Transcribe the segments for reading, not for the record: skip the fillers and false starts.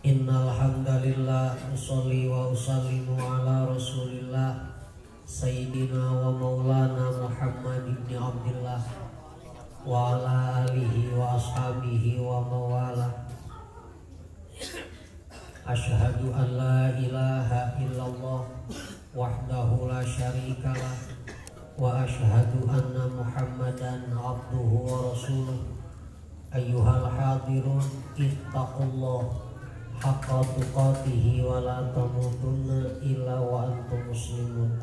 Innal hamdalillah usolli wa usallimu ala rasulillah sayyidina wa maulana Muhammad ibn Abdillah wa ala alihi wa ashabihi wa mawala. Asyhadu an la ilaha illallah wahdahu la syarikalah wa asyhadu anna Muhammadan abduhu wa rasuluh. Ayyuhal hadirun ittaqullah haqqa tuqatihi wa la tamutunna illa wa antum muslimun.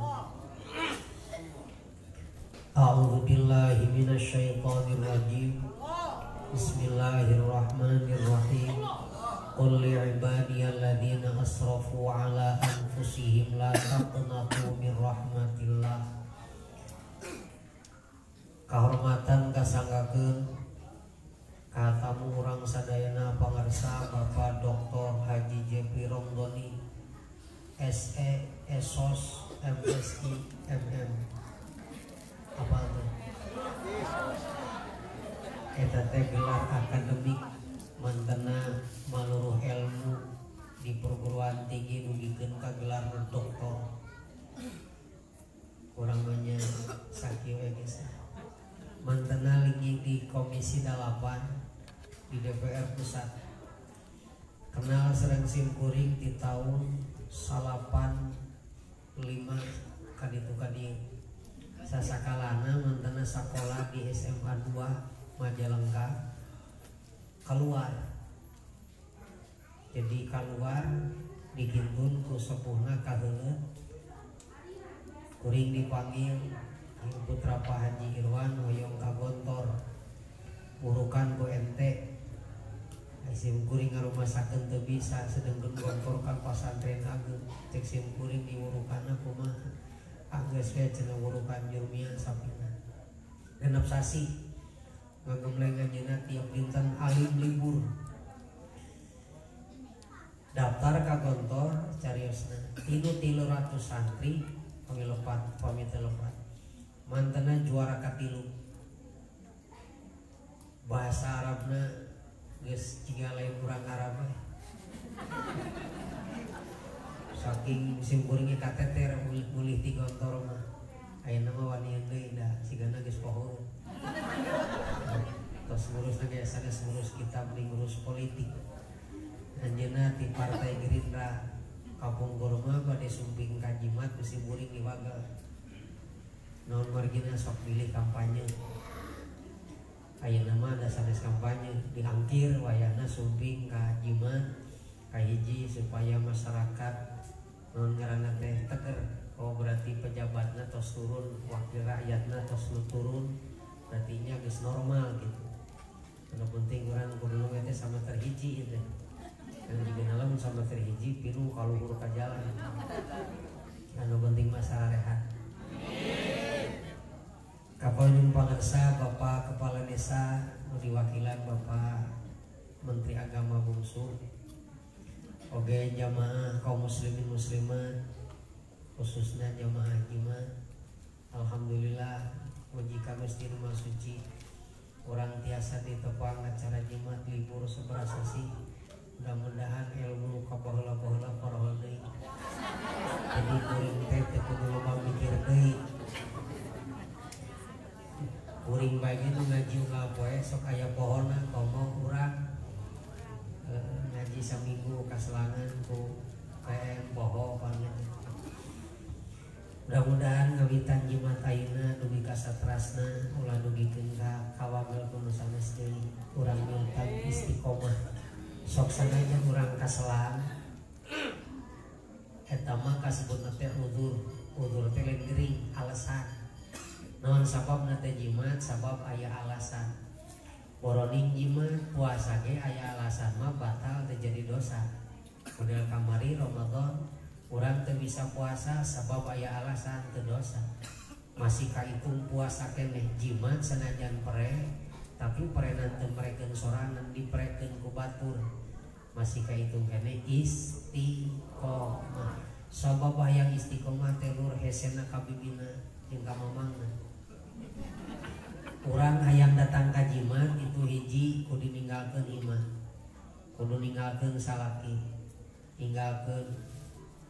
A'udzu billahi minasy syaithanir rajim. Bismillahirrahmanirrahim. Qul li ibadiyalladzina asrafu ala anfusihim la taqnatu min rahmatillah. Kahormatan kasanggakeun katamu urang sadayana pangarsa Bapak Dr. Haji Jepri Romdoni SE, ESOS, MSI, MM. Apa itu? Eta teh gelar akademik mantena maluruh ilmu di perguruan tinggi nugikeun ka gelar doktor. Kurang banyak sakieu geus. Mantena lagi di Komisi 8 di DPR Pusat. Kenal sereng simkuring di tahun 85 kaditu kadieu. Sasakalana mantena sakola di SMA 2 Majalengka. Keluar. Jadi keluar digintun ku sepuhna kaheuleuh. Kuring dipanggil putra Pak Haji Irwan hoyong ka Gontor. Urukan ku ente. Sim kuring ngarumasakeun teu bisa sedengkeun Gontor ka pasantren ageung. Cek sim kuring diurukanna kumaha? Anggeus we cenah urukan jurmian sapina. Genep sasi ngagemleng anjeunna tiap dinten alim libur. Daftar ka Gontor cariosna 300 santri pamilepat pamitelepet. Mantena juara katilu. Bahasa Arabna geus jiga lain urang Arab. Saking musim kuring kateter mulih ti Gontor mah. Ayeuna mah wani deui da sigana geus poho. Tos ngurus ge sanes ngurus kitab di ngurus politik. Anjeunna ti Partai Gerindra Kapungkur mah bade sumping ka jimat musim kuring diwagel. Naon margina sok pilih kampanye. Ayeuna mah da sanes kampanye diangkir wayahna sumping ka jimat ka hiji supaya masyarakat non ngaranna teh teker. Oh berarti pejabatna tos turun, wakil rakyatna tos turun, berarti nya geus normal gitu. Anu penting urang kudu teh sama terhiji teh. Anu jiga lamun sama terhiji pilu kaluhur ka jalan. Anu penting masalah rehat. Kapalun pangarsa Bapak Kepala Desa diwakilan Bapak Menteri Agama Bungsu. Oge jamaah kaum muslimin muslimat khususnya jamaah jimat. Alhamdulillah muji ka Gusti Maha Suci urang tiasa ditepang acara jimat libur sabarasa sih. Mudah-mudahan ilmu ka baheula-baheula parohol deui. Jadi kuring teh teu kudu loba mikir deui. Kuring bae nu ngaji unggal poe sok aya pohonna komo urang ngaji saminggu kaselangan ku PM poho panget. Mudah-mudahan ngawitan jimat ayeuna dugi ka satrasna ulah dugikeun ka kawamil kudu sanes deui urang miltan istiqomah. Sok sanajan urang kaselang eta mah kasebutna teh udzur teh lain geuring alasan. Naon sababna teh jimat sabab aya alasan. Boroning jimat puasa ge aya alasan mah batal teu jadi dosa. Model kamari Ramadan urang teu bisa puasa sabab aya alasan teu dosa. Masih kahitung puasa keneh jimat sanajan pere tapi perenan teu merekeun sorangan diperekeun ku batur. Masih kahitung keneh istiqomah. Sabab hayang istiqomah teh lur hesena ka bibina jeung ka mamangna. Urang hayang datang ka jimat itu hiji kudu ninggalkeun imah. kudu ninggalkeun salaki, ninggalkeun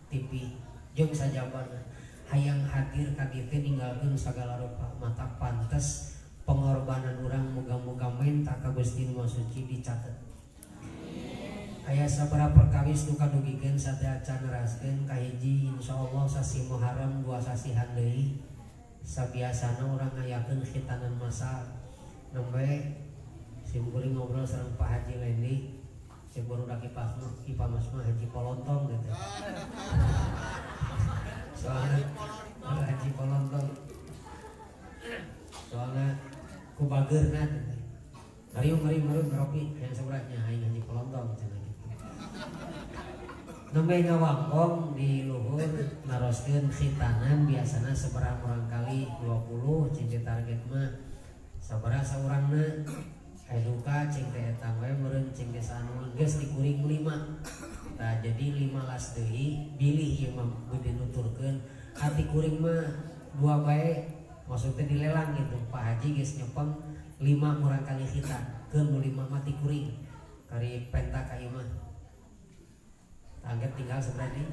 TV jeung sajabana hayang hadir ka dieu teh ninggalkeun sagala rupa mata pantes pengorbanan urang muga-muga menta ka Gusti Nu Maha Suci dicatet. Aya sabaraha perkawis nu kadugikeun sadeaca neraskeun kahiji insyaallah sasi Muharram 2 sasihan deui sabiasana urang ngayakeun khitanan masal nembe simkuring ngobrol sareng Pak Haji Lendi cek baru daki Ipa Mas mah Haji Polontong gitu. Soalnya Haji Polontong soalnya kubager kan mari ngeropi yang seberatnya aing Haji Polontong cenah gitu. Nembe ngawangkong di luhur naroskeun khitanan biasana sabaraha urang kali 20 cing target mah sabaraha saurangna eduka cing teh eta we meureun cing desa anu geus dikuring 5. Tah jadi 15 deui bilih ieu mah gede nuturkeun hati kuring mah 2 bae maksudnya dilelang gitu. Pak Haji geus nyepeng 5 urang kali khitan keun nu 5 mati kuring kari penta ka ieu mah. Target tinggal seberapa nih?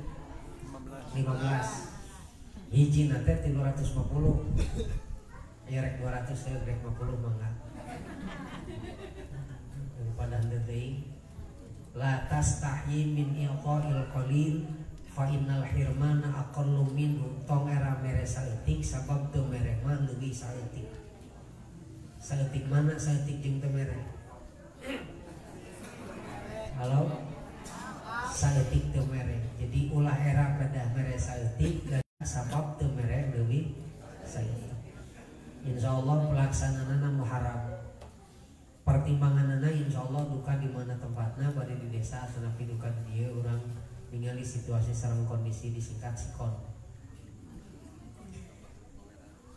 15. Hiji na teh 350. Ya rek 200 saya rek 50 mangga. Pada deui la tastahi min ilqa'il qalil fa innal hirmana aqallu minhu tong era mere saeutik sabab teu mere mah leuwih saeutik. Saeutik mana saeutik jeung teu mere? Halo? Saeutik teu mere. Jadi ulah era pada mere saeutik dan sabab teu mere leuwih saeutik. Insyaallah pelaksanaan Muharram pertimbanganana insyaallah duka di mana tempatnya bade di desa tetapi duka di dieu urang ningali situasi sareng kondisi disingkat sikon.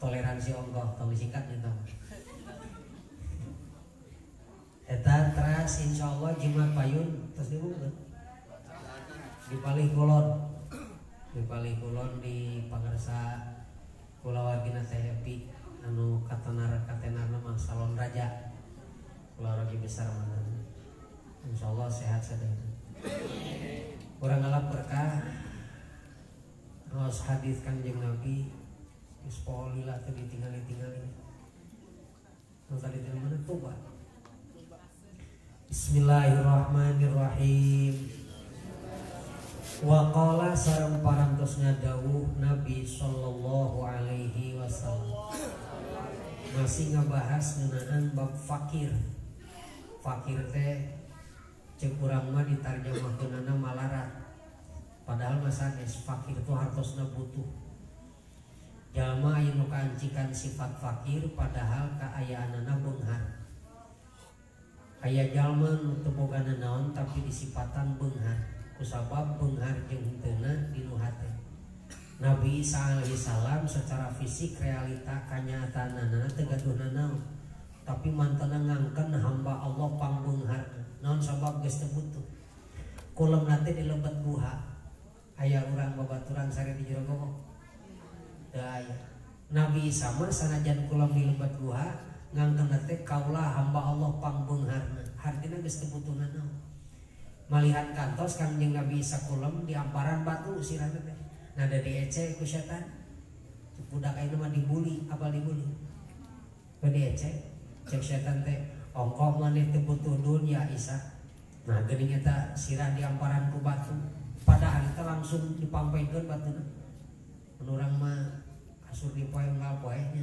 Toleransi ongkoh tong disingkat nya tong. Eta teras insyaallah Jumat Payun terus dibuka. Di Palih Kulon. Di Palih Kulon di Pangarsa Kulawargina teh Epi anu katenar mah Salon Raja. Keluarga besar mana, insyaallah sehat sadaya. Urang ngalap berkah, terus hadis Kanjeng Nabi, ispolilah tadi tinggali. Nu tadi di mana tuh, Bismillahirrahmanirrahim. Wa qala sareng parantosna dawuh Nabi sallallahu alaihi wasallam. Masih ngabahas ngeunaan bab fakir. Fakir teh cek urang mah ditarjamahkeunana malarat. Padahal mah sanes fakir itu hartosna butuh. Jalma aya nu kaancikan sifat fakir padahal kaayaanana beunghar. Aya jalma nu teu bogana naon tapi disipatan beunghar. Kusabab beunghar jeung henteuna di nu hate. Nabi Isa alaihi salam secara fisik realita kanyataanana teu gaduhna naon. Tapi mantana ngangken hamba Allah pangbeunghar naon sabab geus teu butuh. Kulemna teh di lebat buha. Aya urang babaturan sare di jero gogok. Teu aya. Nabi Isa mah sanajan kulem di lebat buha ngangken teh kaula hamba Allah pangbeungharna. Hartina geus teu butuhna naon. Malihat kantos Kanjeng Nabi Isa kulem di amparan batu sirana teh. Nada diece ku setan. Budak ayeuna mah dibuli, apa dibuli? Diece. Cek setan teh ongkoh maneh teu butuh dunya Isa. Nah geuning eta sirah diamparan ku batu. Padahal eta langsung dipampengkeun batuna. Mun urang mah kasur dipoe unggal poenya.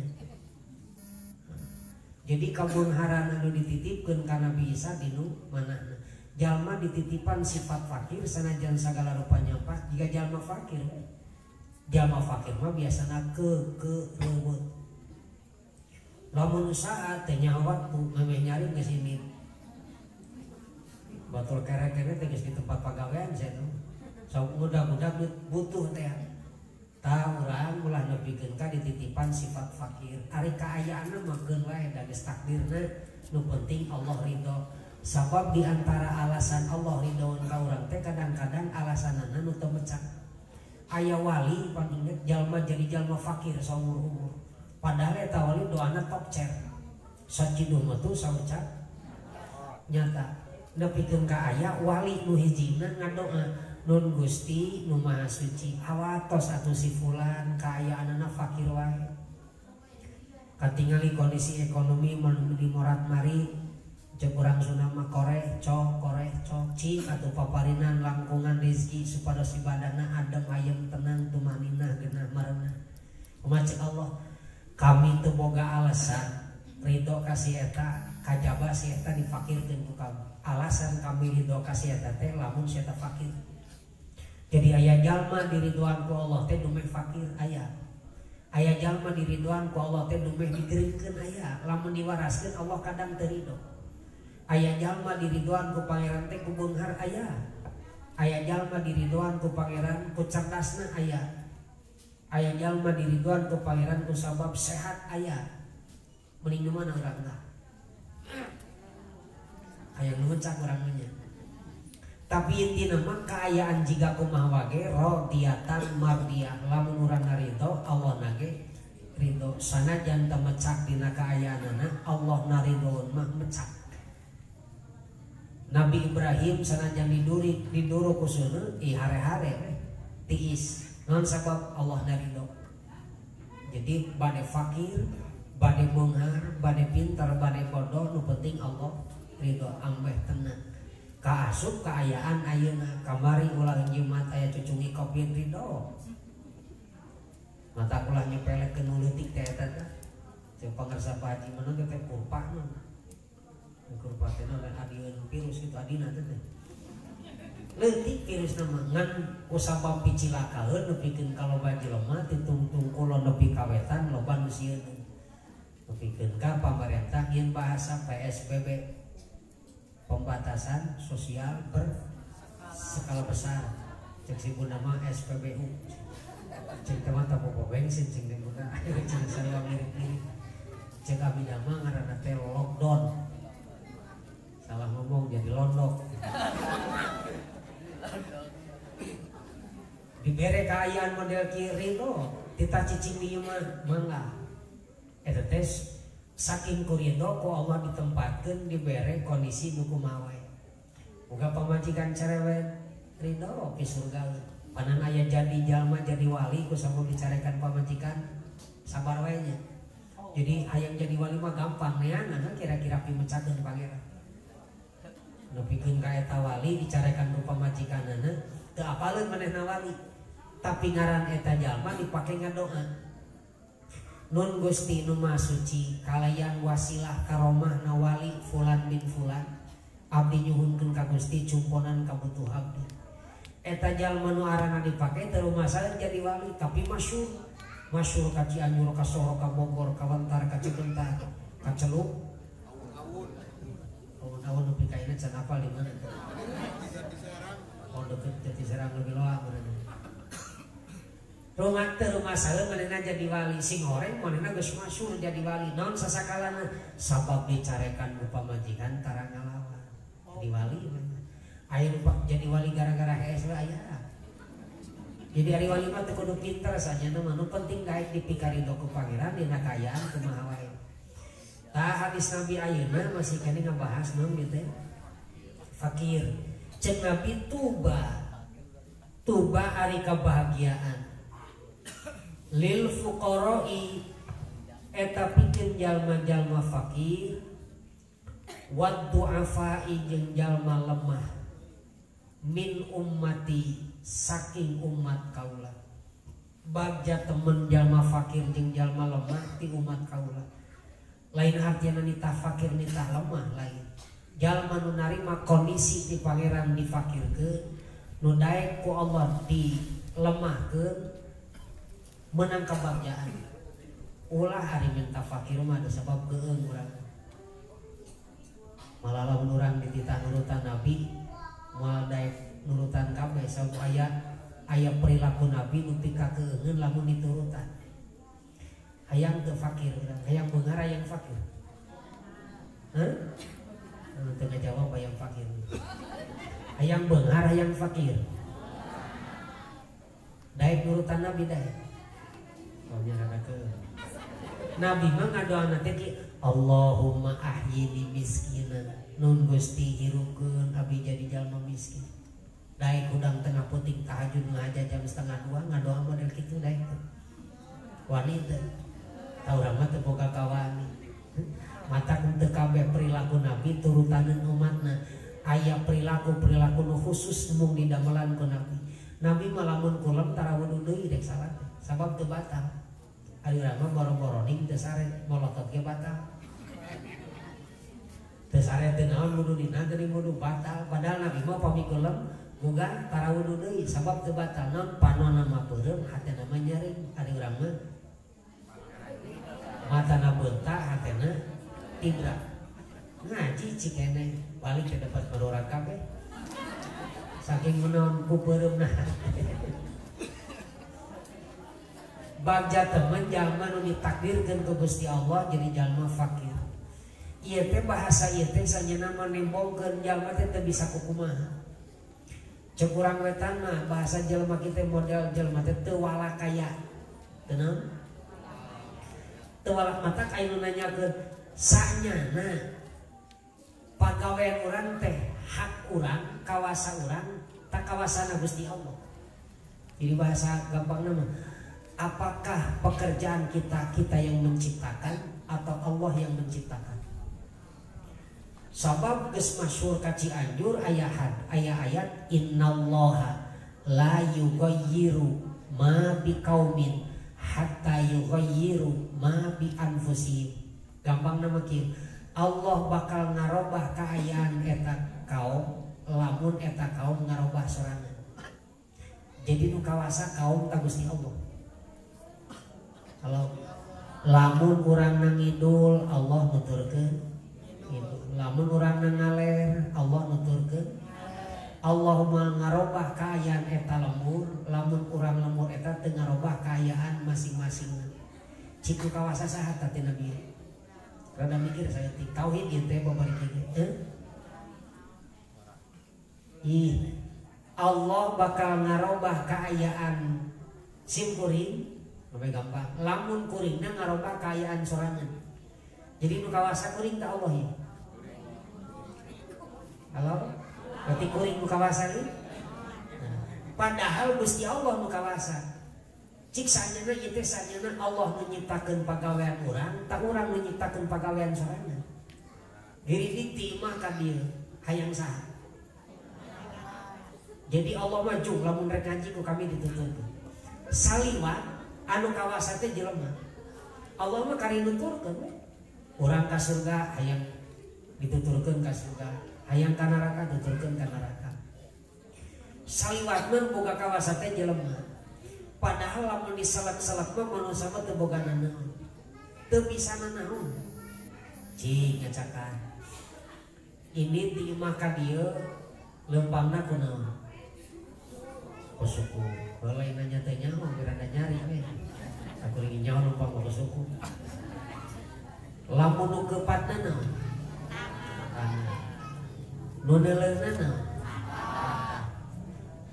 Jadi kabeungharan anu dititipkeun ka Nabi Isa dinu manana. Jalma dititipan sifat fakir sanajan sagala rupa nyampah jika jalma fakir. Jalma fakir mah biasana reuweut. Lamun saat teh nyawa waktu memeh nyari geus ini. Batul kere-kere teh geus di tempat pagawean saya tuh. Sok budak-budak butuh teh. Tah urang ulah nepikeun ka dititipan sifat fakir. Ari kaayaanna mah geun wae da geus takdirna nu penting Allah ridho. Sabab di antara alasan Allah ridhoan ka urang teh kadang-kadang alasanana nu teu mecak. Aya wali panginget jalma jadi jalma fakir saumur-umur. Padahal eta wali doana top cer. Sajiduh mah tuh saucap nyata. nepikeun ka aya wali nu hijina ngadoa nun Gusti nu Maha Suci awatos atuh si fulan kaayaanana fakir wae katingali kondisi ekonomi di morat mari jeung urang Sunda mah koreh cok cik atuh paparinan langkungan rezeki supados ibadahna adem ayem tenang tumaninah geunah mareunah kumaha ceuk Allah kami teu boga alasan ridho kasih eta kajaba si eta difakirkeun ku kami alasan kami ridho kasih eta teh lamun si eta fakir. Jadi aya jalma diridhoan ku Allah teh dumeh fakir aya jalma diridhoan ku Allah teh dumeh digeureungkeun aya lamun diwaraskeun Allah kadang teu ridho. Aya jalma diridhoan ku pangeran teh ku beunghar aya jalma diridhoan ku pangeran ku cerdasna aya jalma diridhoan ku pangeran ku sabab sehat aya mending nu mana urangna aya nu mencak urang nya. Tapi intina mah kaayaan jiga kumaha wage radiyatan mardiyah lamun urang ridho Allah nage ridho sanajan teu mecak dina kaayaanana Allah naridhoeun mah mecak. Nabi Ibrahim sanajan diduru ku seuneu hare-hare tiis naon sabab Allah naridho. Jadi bade fakir bade beunghar bade pintar bade bodoh nu penting Allah ridho ambeh tenang. Kaasup kaayaan ayeuna kamari ulah Jumat aya cucungi kopi ridho mata ulah nyepelekeun nu leutik teh eta teh jeung pangarsa Pak Haji mana teh kurpa nu kurpa teh dan adieun virus kitu adina teh leutik virus nama ngan kusabab picilakaeun nepikeun kaloba jelema ditungtung kula nepi kawetan loba nu sieun nepikeun ka pamarentah nyin bahasa PSBB pembatasan sosial berskala besar cek si bunda mah SPBU cek teman tapu bensin cek di bunda cek saya mirip-mirip cek abdi mah ngaranna teh lockdown salah ngomong jadi londok dibere kaayaan model kiri lo kita cicing di mah mangga eta tes saking kurido ku Allah ditempatkeun dibere kondisi nu kumaha wae. Boga pamajikan cerewet ridho ke surga. Panan aya jadi jalma jadi wali ku sabab dicarekan pamajikan sabar wae nya. Jadi hayang jadi wali mah gampang neangan kira-kira pimecakeun pangeran. Nepikeun ka eta wali dicarekan ku pamajikanana teu apaleun manehna wali. Tapi ngaran eta jalma dipake ngadoa. Nun Gusti nu Maha Suci kalayan wasilah karomah nawali fulan bin fulan abdi nyuhunkeun ka Gusti cumponan kabutuh abdi eta jalma nu aranna dipake teu rumasaeun jadi wali tapi masyhur ka Cianjur ka Soro ka Bogor ka Wentar ka Cibentar ka Celuk awun nepi ka ieu can apal di mana deket Jatiserang leuwih loa beureuh rumah saeun manehna jadi wali sing horeng manehna geus masyhur jadi wali naon sasakalana sabab dicarekan ku pamajikan tara ngalawan jadi wali aya jadi wali gara-gara hees we aya jadi ari wali mah teu kudu pinter saja mah nu penting daek dipikaridho ku pangeran dina kaayaan kumaha wae tah hadis Nabi ayeuna masih kene ngabahas naon ieu teh fakir ceuk Nabi tuba ari kebahagiaan lil fuqara'i eta pikeun jalma-jalma fakir wad du'afa'i jeung jalma lemah min ummati saking umat kaula bagja temen jalma fakir jeung jalma lemah ti umat kaula lain artiana nitah fakir nitah lemah lain jalma nu narima kondisi ti pangeran difakirkeun nu daek ku Allah dilemahkeun menang kebahagiaan ulah hari minta fakir mah ada sebab geung urang malah lamun urang dititah nurutan Nabi moal daek nurutan kabeh sabab aya perilaku Nabi nu pika keungeun lamun diturutan hayang teu fakir urang hayang beunghar hayang fakir teu ngajawab hayang fakir hayang beunghar hayang fakir daek nurutan Nabi daek Nabi mah ngadoana teh Allahumma ahyini miskinan nun Gusti hirukeun abdi jadi jalma miskin. Daek udang tengah puting tahajud ngaja jam 1:30 ngadoa model kitu daek teh. Wanita tau urang mah teu boga kawani. Mata teu kabeh perilaku Nabi turutaneun umatna. Aya perilaku nu khusus mung didamelan ku Nabi. Nabi mah lamun kulem tara wudu deui dek salat. Sabab teu batal. Ari urang mah boro-boro ning teu sare molotot ge batal. Teu sare teu naon wudu dina teu wudu batal. Padahal Nabi mah pamikulem boga tara wudu deui sabab teu batal. Naon panonna mah peureum hatena mah nyaring. Ari urang mah matana beuntak hatena tibra. Ngaji cikene balik ke depan barorak kabeh. Saking menaon ku peureumna. Bagja temen jalma nu ditakdirkeun ku Gusti Allah jadi jalma fakir. Ieu teh bahasa ieu teh sanjana mah nembongkeun jalma teh teu bisa kukumaha. Cek urang wetan mah bahasa jalma kitu model jalma teh teu wala kaya. Teu naon? Teu wala mata aya nu nanyakeun sanyana pagawean urang teh hak urang, kawasa urang, tak kawasana Gusti Allah. Jadi bahasa gampang nama, apakah pekerjaan kita yang menciptakan atau Allah yang menciptakan? Sabab geus masyhur ka Cianjur aya ayat innallaha la yughayyiru ma biqaumin hatta yughayyiru ma bi anfusihim. Gampang nama kieu. Allah bakal ngarobah kaayaan eta kaum lamun eta kaum ngarobah sorangan. Jadi nu kawasa kaum ka Gusti Allah. Kalau lamun urang ngidul Allah nuturkeun ngidul. Lamun urang ngaler Allah nuturkeun. Allahumma ngarobah kaayaan eta lemur, lamun urang lemur eta teu ngarobah kaayaan masing-masing. Ciku kawasa saha teh Nabi. Rada mikir saya tauhid ieu teh pabari kieu. Allah bakal ngarobah kaayaan sim kuring, lebih gampang. Lamun kuringna ngarobah kaayaan sorangan. Jadi nu kawasa kuring teh Allah ya. Halo? Berarti kuring nu kawasa ieu. Padahal Gusti Allah nu kawasa. Cik sanyana ieu teh sanyana Allah menciptakeun pagawean urang, tak urang menciptakeun pagawean sorangan. Diri ditimah ka dieu hayang saha. Jadi Allah maju lamun rek ngaji ku kami dituntut. Saliwat anu kawasa teh jelema. Allah mah kari nuturkeun we. Urang ka surga hayang dituturkeun ka surga, hayang ka neraka dituturkeun ka neraka. Saliwat mah boga kawasa teh jelema. Padahal lamun diselak-selak mah manusia mah teu boga nanaon. Teu bisa nanaon. Cing ngacakan. Ini di imah ka dieu leumpangna kunaon? Ku suku. Lain nanya teh nyaho biranda nyari we. Aku lagi nyaho leumpang ku suku. Lamun nu keupatna naon? Tanah. Nu neuleuhna naon?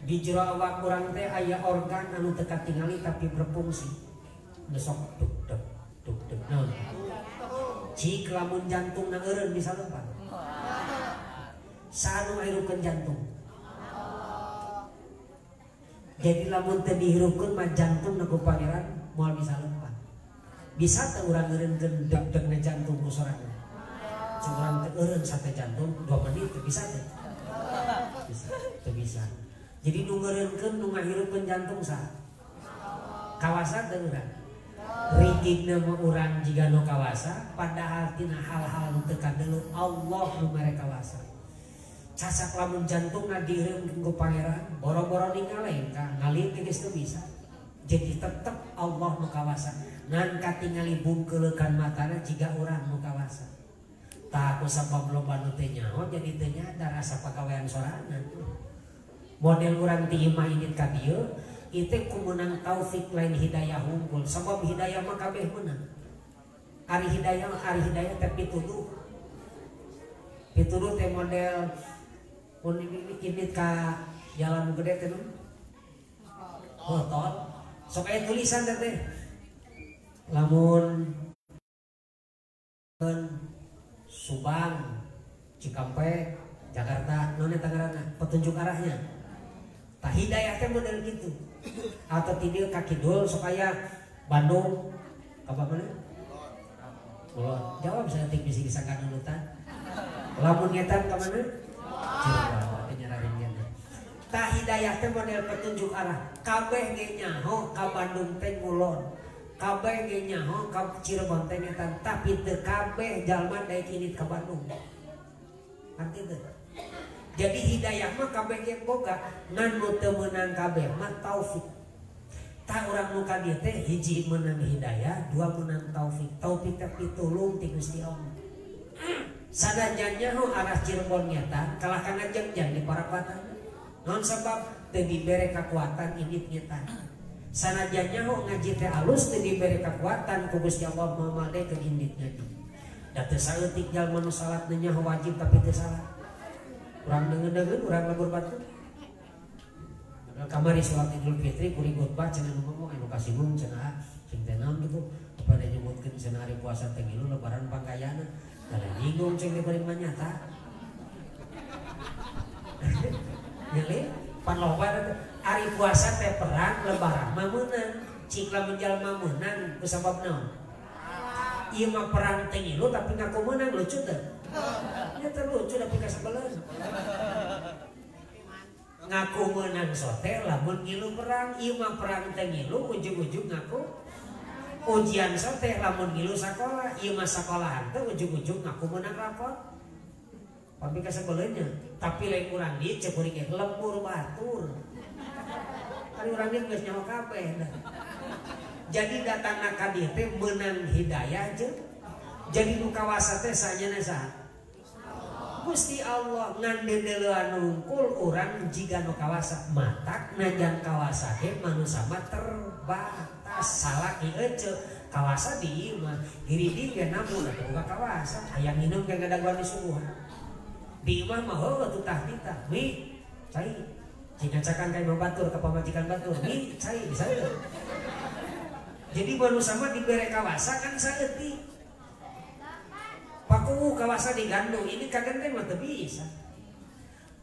Di jero awak urang teh aya organ anu teu katingali tapi berfungsi. Besok duk duk naon? Cik lamun jantungna eureun bisa leumpang. Saanu ngahirupkeun jantung? Jadi lamun teu dihirupkeun mah jantungna ku Pangeran moal bisa leumpang. Bisa teu urang eureunkeun deg-degna jantung ku sorangan? Cik urang teh eureun sate jantung 2 menit teu bisa teh. Bisa, teu bisa. Jadi nu ngeureunkeun nu ngahirupkeun jantung saha? Kawasa teu urang? Rigigna mah urang jiga nu kawasa, padahal tina hal-hal nu teu kadeuleu Allah nu mere kawasa. Casak lamun jantungna dieureunkeun ku Pangeran, boro-boro ninggalin ka ngalih geus teu bisa. Jadi tetep Allah nu kawasa. Ngan katingali bungkeuleukan matana jiga urang nu kawasa. Tah ku sabab loba nu teu nyaho jadi teu nyadar asa pagawean sorangan. Model urang ti imah indit ka dieu ieu teh kumenang taufik lain hidayah hungkul. Sabab hidayah mah kabeh meunang. Ari hidayah teh pituduh. Pituduh teh model mun indit ka jalan gede teh oh tol. Sok aya tulisan teh. Lamun Subang Cikampek, Jakarta, nona Tangerang, petunjuk arahnya. Tah hidayah teh model gitu. Atau tidur kaki dul supaya Bandung, apa mana? Kulon. Jawab saya tik bisi disangkan nunutan. Lamun ngetan ka mana? Cirebon, nyararin gana. Tah hidayah teh model petunjuk arah. Kabeh ge nyaho ka Bandung teh ngulon. Kabeh ge nyaho ka Cirebon teh ngetan, tapi teu kabeh jalma daek init ka Bandung. Arti teh. Jadi hidayah mah kabeh ge boga, ngan nu teu meunang kabeh mah taufik. Tah urang nu ka dieu teh hiji meunang hidayah, dua meunang taufik. Taufik teh pitulung ti Gusti Allah. Sanajan nyaho arah Cirebon ngetan kalah kana jengjang di parapatan. Non sabab teu dibere kakuatan init ngetan. Sanajan nyaho ngaji teh alus teu dibere kakuatan ku Gusti Allah mamade ke indit ngaji. Da teu saeutik jalma nu salat nyaho wajib tapi teu salat. Urang deungeun urang lebur batu. Kamari sholat Idul Fitri kuring khotbah cenah ngomong anu kasihung cenah sing teh naon gitu kepada nyebutkeun cenah hari puasa teh ngilu lebaran pangkayana. Kalau bingung ceng diberi nyata. Jadi pan loba hari puasa teh perang lebaran mah meunang. Cik lamun jalma meunang kusabab naon? Ieu mah perang teh ngilu tapi ngaku meunang lucu teh. Ya terlucu tapi kasabelan. Ngaku menang sote lamun ngilu perang, ieu mah perang teh ngilu ujug-ujug ngaku ujian sote lamun ngilu sakola, ieu mah sakolahan teh ujug-ujug ngaku menang rapot. Tapi kasabeuleunya, tapi lain urang dieu cek kuring ge lembur batur. Ari urang dieu geus nyaho kabeh. Jadi datangna ka dieu teh meunang hidayah jeung jadi nu kawasa teh saenyana saha? Gusti Allah ngandeuleun nungkul urang jiga nu kawasa matak najan kawasa ge manusia mah terbatas salah ieu ceuk kawasa di ieu mah giridi ge namun atuh buka kawasa aya minum ge ngadaguan di subuhan di imah mah heuh atuh tah ditah mi cai jika cakan ka imah batur ka pamajikan batur mi cai bisa teu. Jadi manusia mah dibere kawasa kan saeutik pakuwu kawasa digandung ini kagenteng mah teu bisa.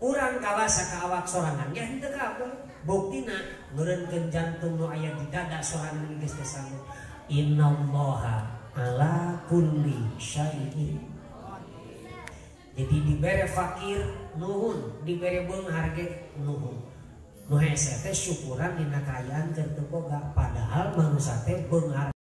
Urang kawasa ka awak sorangan nya henteu kabeh. Buktina ngeureunkeun jantung nu aya di dada sorangan geus teu sanggup. Innallaha ala kulli syai'in. Jadi dibere fakir nuhun, dibere beunghar ge nuhun. Nu hese teh syukuran dina kaayaan keur teu boga padahal manusia teh beunghar